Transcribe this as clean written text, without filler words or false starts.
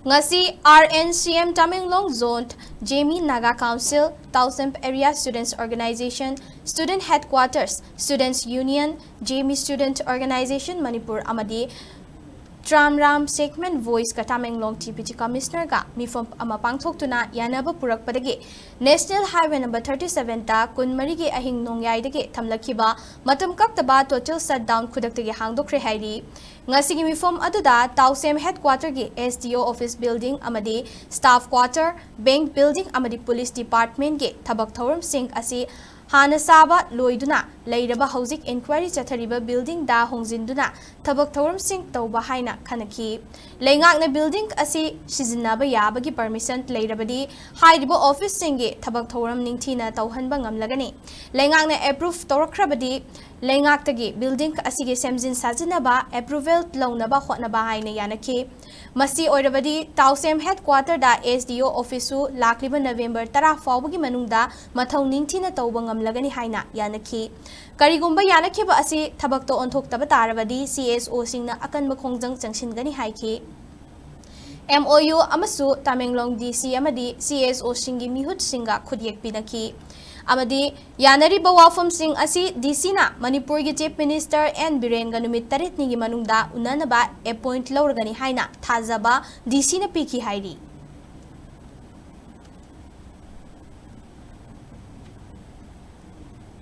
Ngasi RNCM Tamenglong Zone, Jamie Naga Council, Towsemp Area Students Organization, Student Headquarters, Students Union, Jamie Student Organization, Manipur Amadi, Tramram Segment Voice ka Tamenglong Deputy Commissioner ka mifom amapangthok tuna Yanaba Purakhre National Highway number 37 ta kunmarigi ahing nongyai dege thamlakhiba matam kaktaba total shutdown khudaktagi handokkhre hairi ngasigi mifom aduda Towsemp headquarter gi SDO office building amadi staff quarter bank building amadi police department gi thabak thoram sing asi Hana Saba Loiduna, Laidaba Housing Inquiry Chatariba Building da Hongjinduna, Tabak Thorum Sing Tauba Haina Kanaki. Leingak na building asi Shizinaba Yabagi permission Laidabadi, Hidibo office singi, Tabak Thorum Ningtina Tauhan Bangam Lagani. Leingak na approve Torakrabadi, Leingak tagi building asigi Semzin Sazinaba, approval Launaba Hotnaba Haina Yanaki. Masi Oirabadi, Towsemp headquarter da SDO officeu Lakliba November Tara Fawagi Manungda, Matau Ningtina Taubangam Lagani Haina Yanaki. Karigumba Yanaki ba asi Tabakto on Tok Tabatarabadi, CSO Singna Akan Khongjang Junction Gani Haiki. MOU Amasu Tamenglong DC Amadi, CSO Singi Mihut Singa Kudyek Pinaki. Amadi Yanari Bawafam Sing asi DC na Manipur gi Chief Minister and Biren ganumit tarit ningi manungda unanaba appoint laurgani haina thazaba DC na piki hairi.